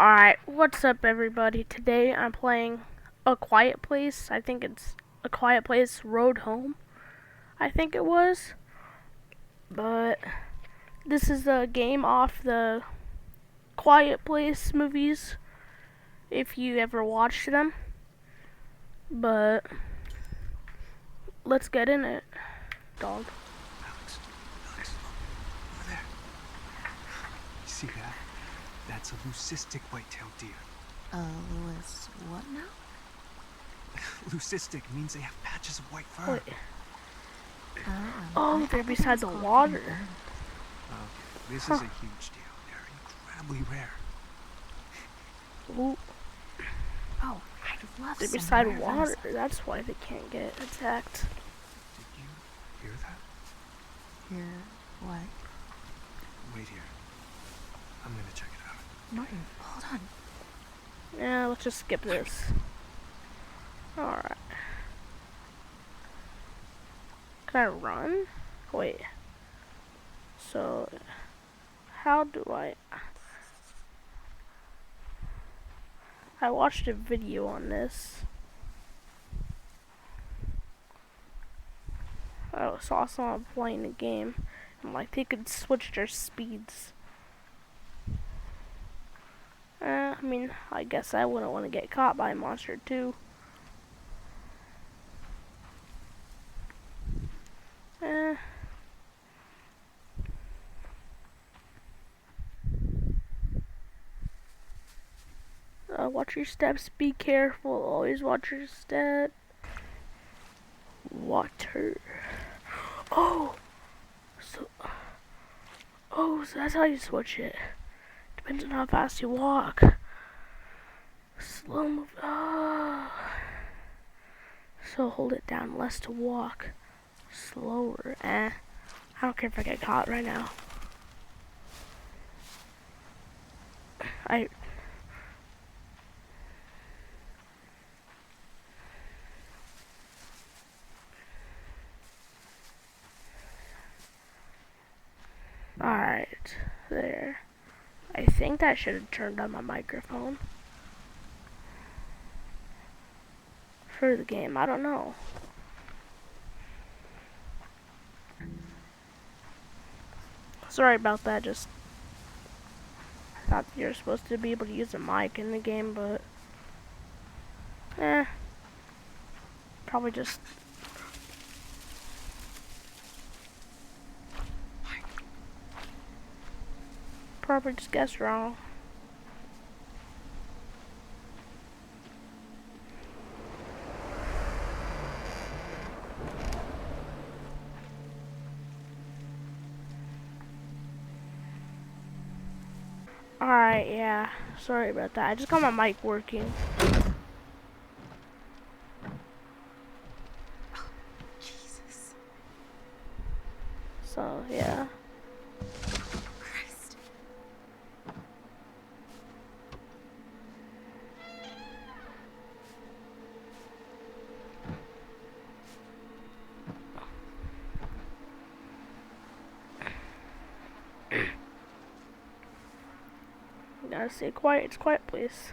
Alright, what's up everybody? Today I'm playing A Quiet Place. I think it's A Quiet Place Road Home. I think it was. But this is a game off the Quiet Place movies, if you ever watched them. But let's get in it, dog. Alex, over there. You see that? That's a leucistic white-tailed deer. Louis, what now? Leucistic means they have patches of white fur. Wait. Oh, they're beside the water. This is a huge deal. They're incredibly rare. Ooh, Oh, I'd love they're some beside rare water. venison. That's why they can't get attacked. Did you hear that? Here, what? Wait here. I'm gonna check it out. Martin, hold on. Yeah, let's just skip this. Alright. Can I run? Wait. So, how do I watched a video on this. I saw someone playing the game, and like they could switch their speeds. I mean, I guess I wouldn't want to get caught by a monster too. Watch your steps, be careful, always watch your step. Water. Oh! So that's how you switch it. Depends on how fast you walk. Slow move. Oh. So hold it down less to walk. Slower. I don't care if I get caught right now. Alright, there. I think that should have turned on my microphone. For the game, I don't know. Sorry about that, just I thought you're supposed to be able to use a mic in the game, but probably just guessed wrong. Alright, yeah. Sorry about that. I just got my mic working. Jesus. So, yeah. Christ. Gotta stay quiet. It's a quiet place.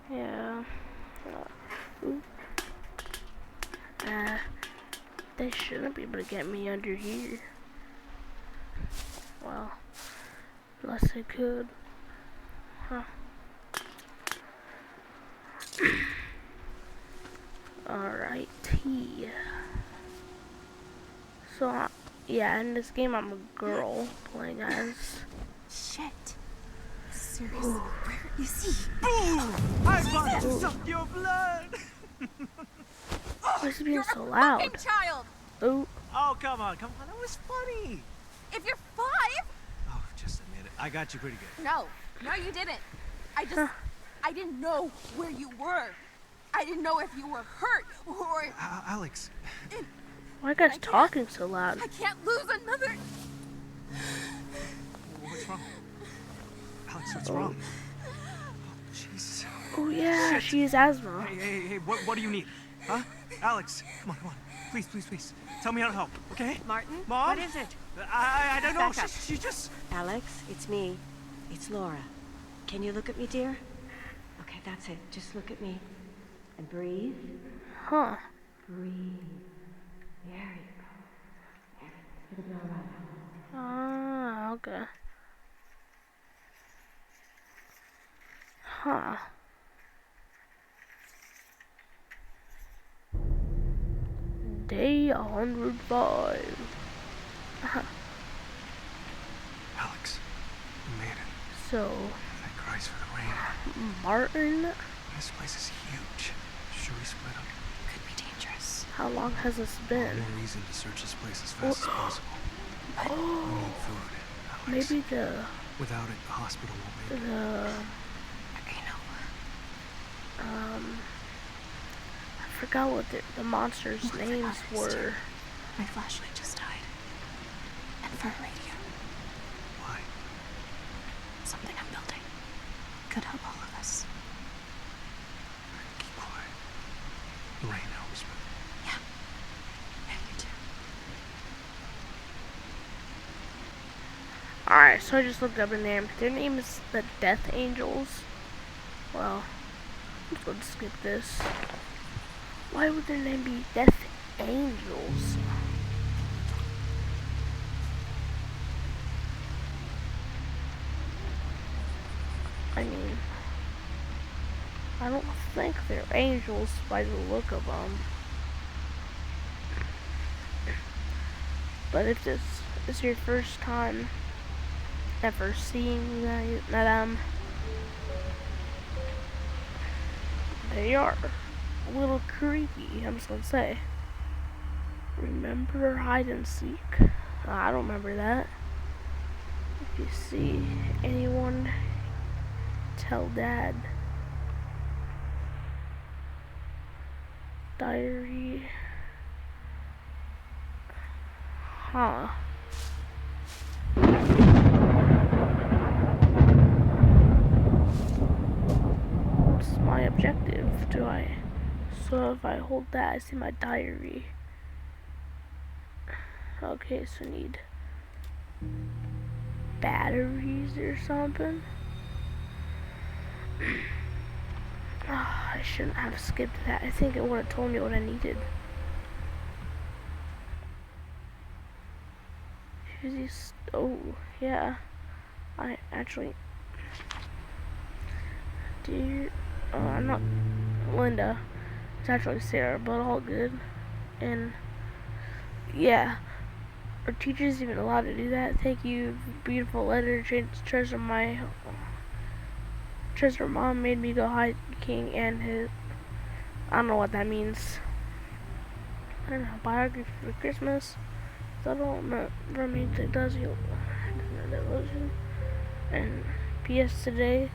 Yeah. They shouldn't be able to get me under here. Well, unless they could. Huh. Alright. So, yeah, in this game I'm a girl playing as. Shit. Seriously, where is he? I want to suck your blood! Why is it being You're so a loud? fucking child! Oh, Oh, come on. That was funny. If you're 5... Oh, just admit it. I got you pretty good. No, you didn't. I didn't know where you were. I didn't know if you were hurt or... Alex. why are you guys talking so loud? I can't lose another... What's wrong? Alex, what's wrong? Oh, Jesus. Oh yeah, Shit. she has asthma. Hey, what do you need? Huh? Alex, come on. Please. Tell me how to help, okay? Martin, Mom? what is it? I don't know. Back up. She just... Alex, it's me. It's Laura. Can you look at me, dear? Okay, that's it. Just look at me. And breathe. Huh. Breathe. There you go. It'll be all right. Ah, okay. Huh. Day 105. Alex, we made it. So, Thank Christ for the rain. Martin, This place is huge. Should we split up? Could be dangerous. how long has this All been? more reason to search this place as fast as possible. We need food, Alex. Maybe the Without it, the hospital won't make it. I know. I forgot what the monsters' Look for names others, were. too. My flashlight just died. And for a radio. Why? Something I'm building. Could help all of us. Keep quiet. The rain helps, but Yeah. Yeah, you too. Alright, so I just looked up a name. Their name is the Death Angels. Well, I'm just gonna skip this. Why would their name be Death Angels? I mean, I don't think they're angels by the look of them. But if this is your first time ever seeing them, they are a little creepy, I'm just gonna say. Remember hide and seek? I don't remember that. If you see anyone, tell Dad. Diary. Huh. What's my objective? So if I hold that, I see my diary. Okay, so I need batteries or something. I shouldn't have skipped that. I think it would have told me what I needed. Oh, yeah. I actually... I'm not Linda. It's actually Sarah, but all good. And, yeah. Are teachers even allowed to do that? Thank you, beautiful letter. Treasure mom made me go hiking and his... I don't know what that means. I don't know. Biography for Christmas. I don't know. That means it does. And P.S. today,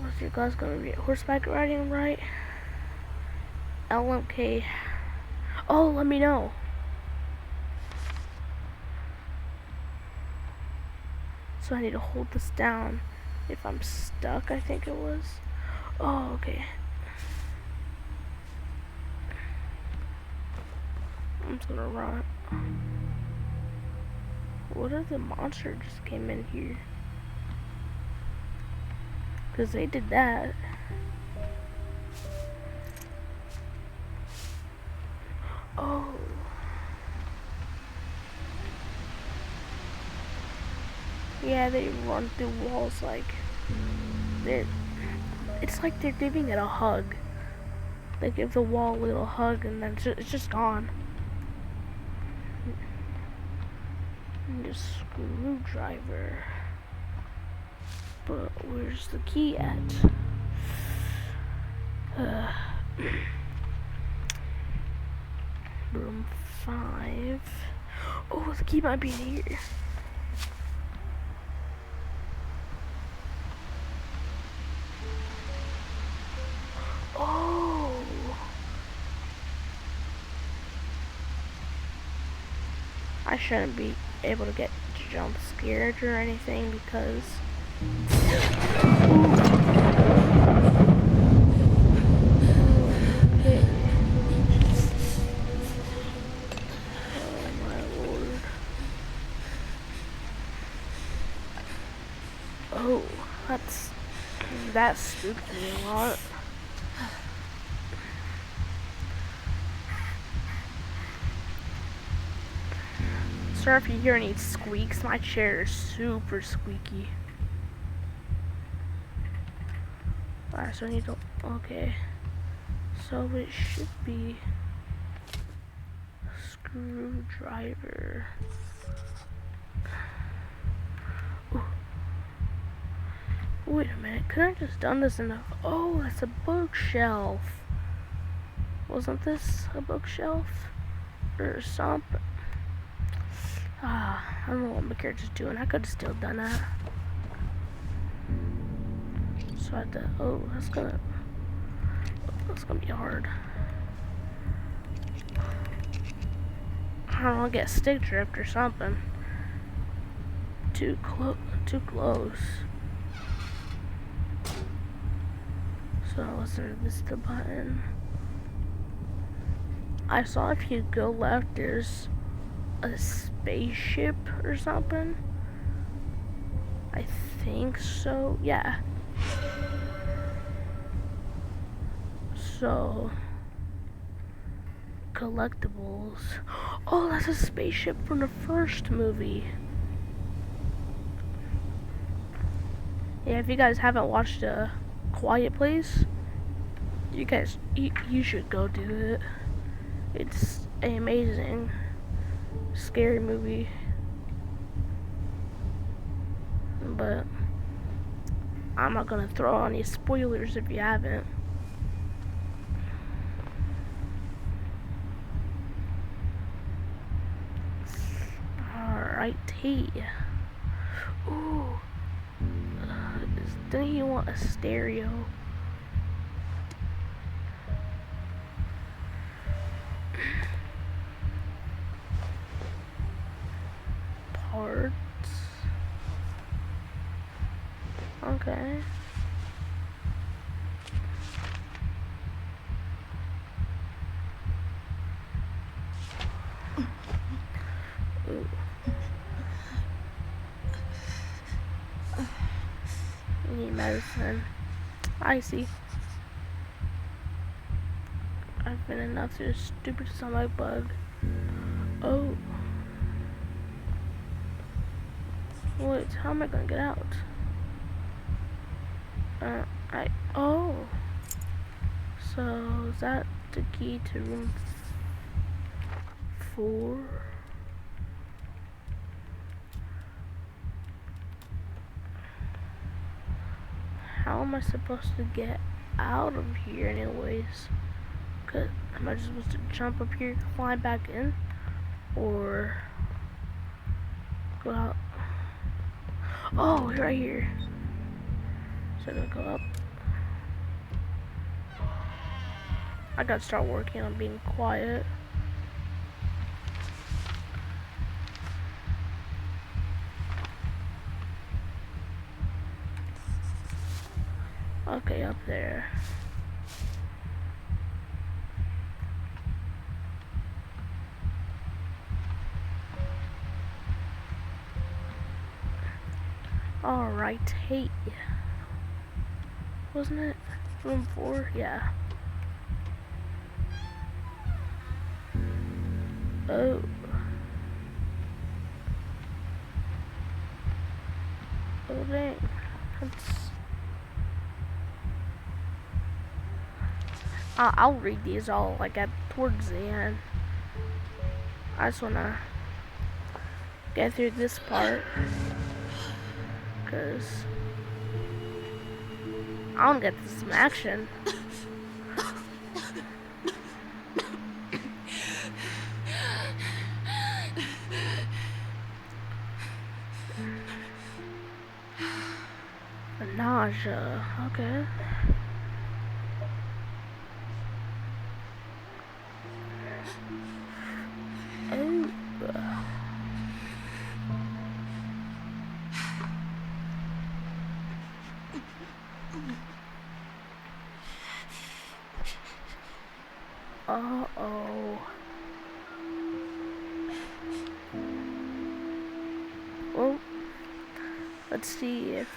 what's your class gonna be? Horseback riding, right? LMK. Oh, let me know. So I need to hold this down if I'm stuck, I think it was. Oh, okay. I'm just gonna run. What if the monster just came in here? Because they did that. Oh. Yeah, they run through walls like it's like they're giving it a hug. They give the wall a little hug and then it's just gone. And a screwdriver. But where's the key at? Room 5. Oh, the key might be in here. Oh. I shouldn't be able to get jump scared or anything because okay. Oh my lord. Oh, that spooked me a lot. Sorry if you hear any squeaks, my chair is super squeaky. Alright, so I need to, okay. So it should be screwdriver. Ooh. Wait a minute, could I have just done this enough? Oh, that's a bookshelf. Wasn't this a bookshelf? Or something? I don't know what my character's doing. I could have still done that. So I have to, oh, that's gonna be hard. I don't know, get stick drift or something. Too close. So listen, this is the button. I saw if you go left, there's a spaceship or something. I think so, yeah. So, collectibles. Oh, that's a spaceship from the first movie. Yeah, if you guys haven't watched A Quiet Place, you should go do it. It's an amazing, scary movie. But I'm not gonna throw any spoilers if you haven't. Alright, ooh. Don't you want a stereo? Parts. Okay. Ooh. You need medicine. I see. I've been enough to this stupid stomach bug. Oh. Wait, how am I gonna get out? Oh. So, is that the key to room 4? How am I supposed to get out of here anyways? Cause am I just supposed to jump up here, climb back in? Or go out? Oh, right here. So I'm gonna go up. I gotta start working on being quiet. Okay, up there. Alright, hey. Wasn't it room 4? Yeah. Oh. Oh dang. I'll read these all like towards the end. I just wanna get through this part. Cause I wanna get some action. Nausea, okay. Uh-oh. Well, let's see if...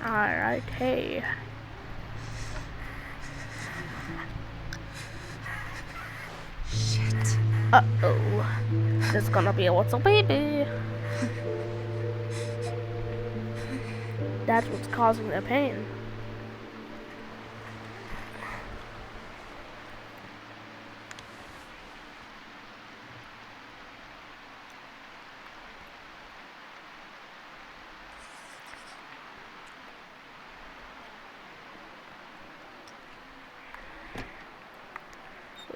Alright, hey. Shit. Uh-oh. This is gonna be a what's up, baby. That's what's causing the pain.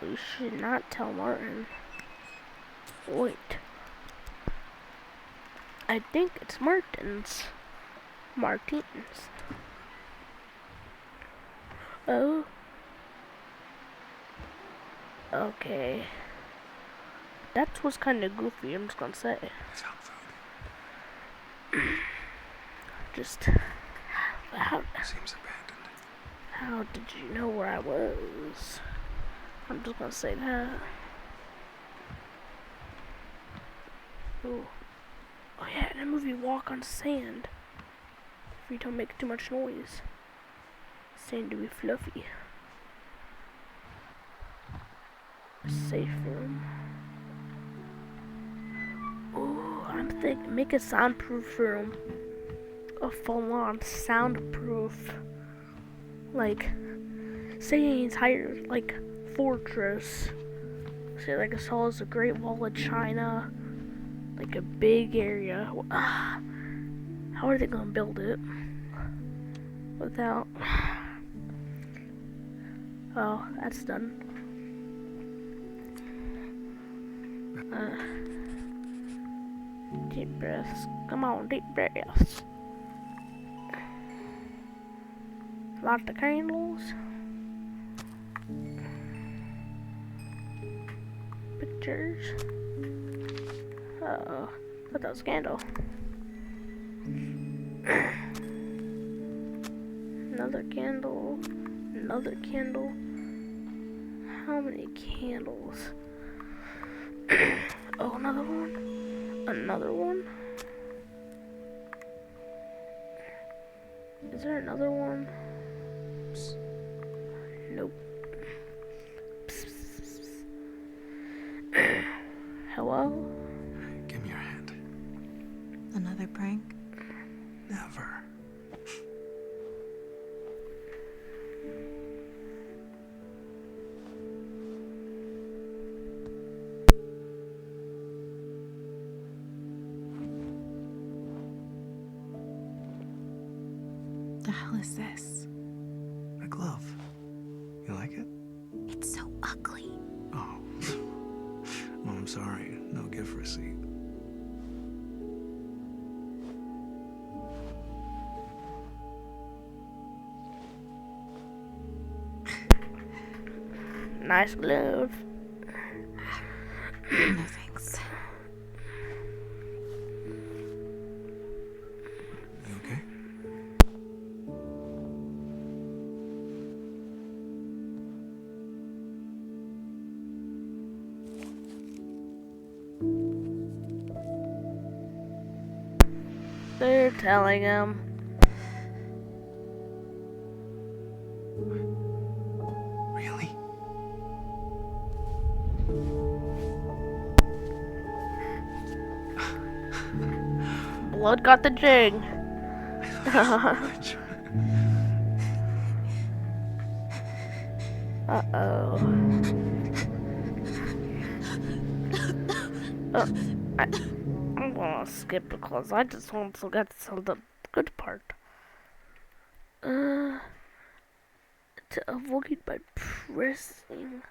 We should not tell Martin. Wait. I think it's Martin's. Martin's. Oh. Okay. That was kind of goofy, I'm just gonna say. Junk food. Just... How Seems abandoned. How did you know where I was? I'm just gonna say that. Ooh. Oh yeah, in the movie Walk on Sand. If you don't make too much noise. Sand to be fluffy. A safe room. Ooh, I'm thinking make a soundproof room. A full-on soundproof. Like, say an entire, like, fortress. Say, like, as tall as the Great Wall of China. Like, a big area. How are they gonna build it? Without... Oh, that's done. Deep breaths. Come on, deep breaths. Light the candles. Pictures. Uh-oh. Put that was a candle. Another candle. Another candle. How many candles? Oh, another one. Another one. Is there another one? Psst. Nope. Psst, psst, psst. Hello? Give me your hand. Another prank? Never. The hell is this? A glove. You like it? It's so ugly. Oh. Oh, I'm sorry. No gift receipt. Nice glove. No thanks. You okay? They're telling him. Really? Blood got the jig. Much. Uh-oh. I'm gonna skip because I just want to get to the good part. To avoid by pressing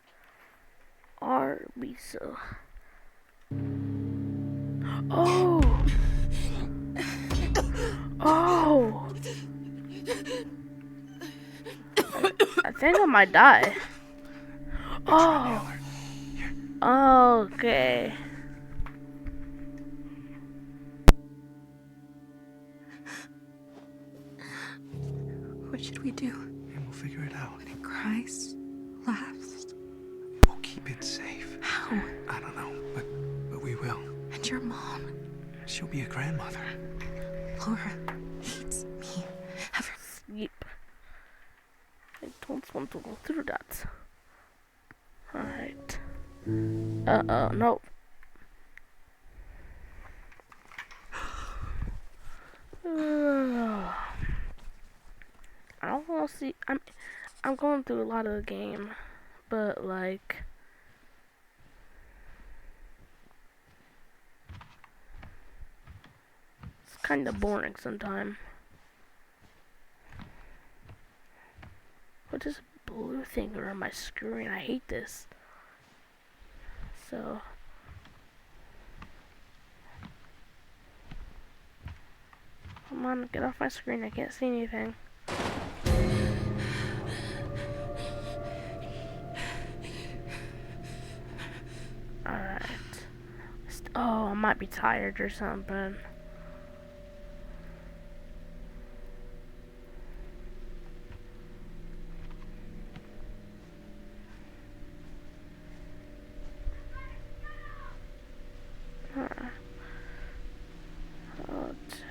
R, Lisa. Oh! Oh! I think I might die. Oh! Okay. What should we do? And we'll figure it out. It cries, laughs. We'll keep it safe. How? your mom. She'll be a grandmother. Laura hates me. Sleep. I don't want to go through that. Alright. No. I don't want to see. I'm going through a lot of the game, but like, it's kind of boring sometimes. What is a blue thing on my screen? I hate this. So. Come on, get off my screen. I can't see anything. Alright. Oh, I might be tired or something.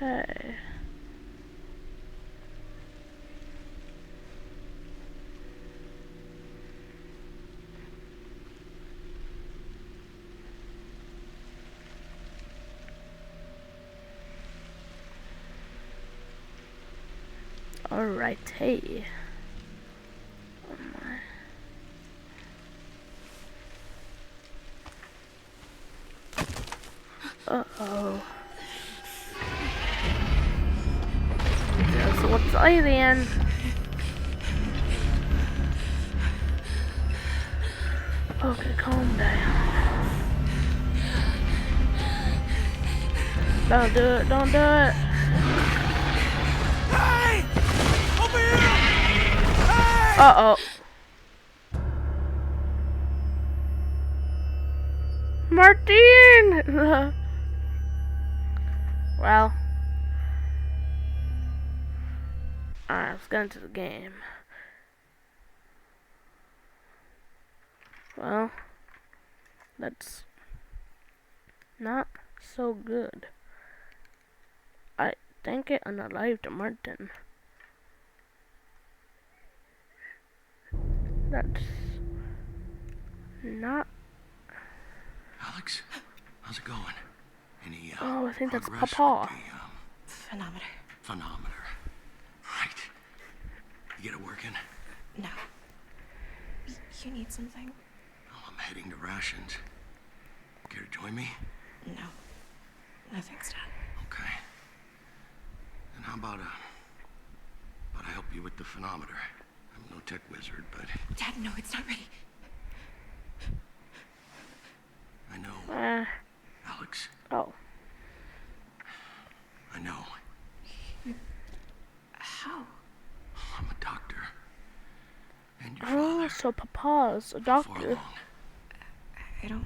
Okay. Alright, hey. Uh-oh. Just what's alien? Okay, calm down. Don't do it, don't do it. Hey! Over here! Hey! Uh-oh. Martin! Well. Alright, let's get into the game. Well, that's not so good. I think it unalived Martin. That's not. Alex, how's it going? Any Oh, I think that's progress Papa. with the Phenometer. phonometer? Right. You get it working? No. You need something? Well, I'm heading to rations. Care to join me? No. No thanks, Dad. Okay. Then how about I help you with the phonometer? I'm no tech wizard, but Dad, no, it's not ready. I know, Alex. Oh. I know. How? I'm a doctor. And your Oh, father. so Papa's a Before doctor. long. I don't...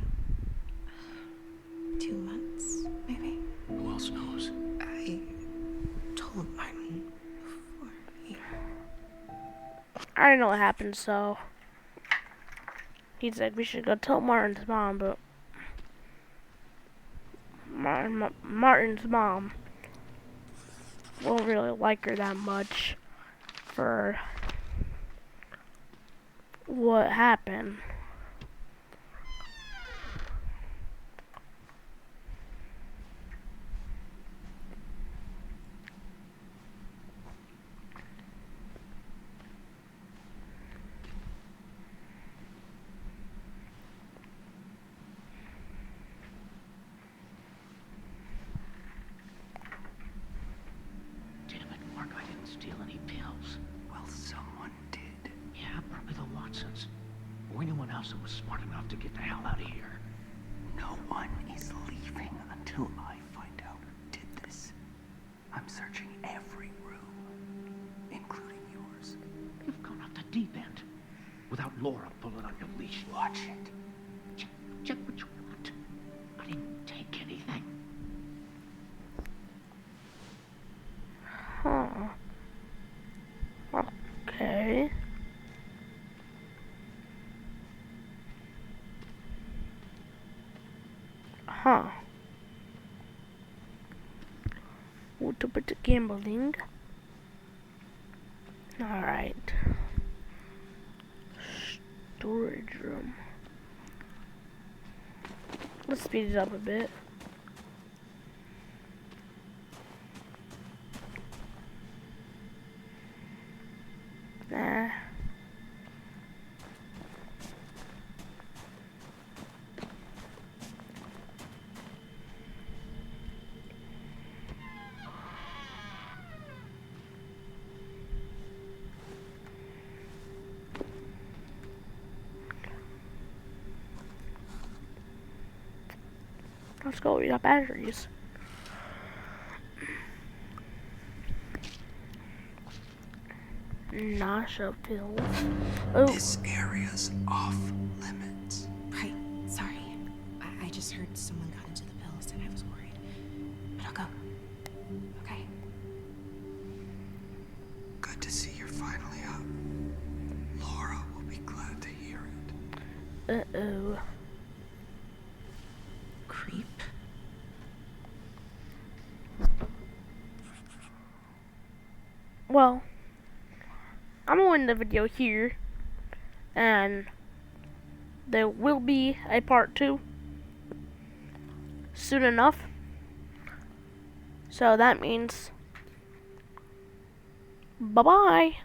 2 months, maybe? Who else knows? I told Martin before he... I already know what happened, so he said we should go tell Martin's mom, but Martin's mom won't really like her that much for what happened. Damn it, Mark, I didn't steal any pills. Well, someone did. Yeah, probably the Watsons. Or anyone else that was smart enough to get the hell out of here. No one is leaving until I find out who did this. I'm searching every room, including yours. You've gone off the deep end. Without Laura pulling on your leash. Watch it. Check what you want. I didn't take anything. Huh. Okay. Huh. went gambling. Alright. Storage room. Let's speed it up a bit. Nah. Let's go, we got batteries. Nasha pills. Oh, This area's off limits. Right. Sorry. I just heard someone got into the pills and I was worried. But I'll go. Okay. Good to see you're finally up. Laura will be glad to hear it. uh-oh. Creep. Well, I'm gonna end the video here, and there will be a part 2 soon enough. So that means bye-bye.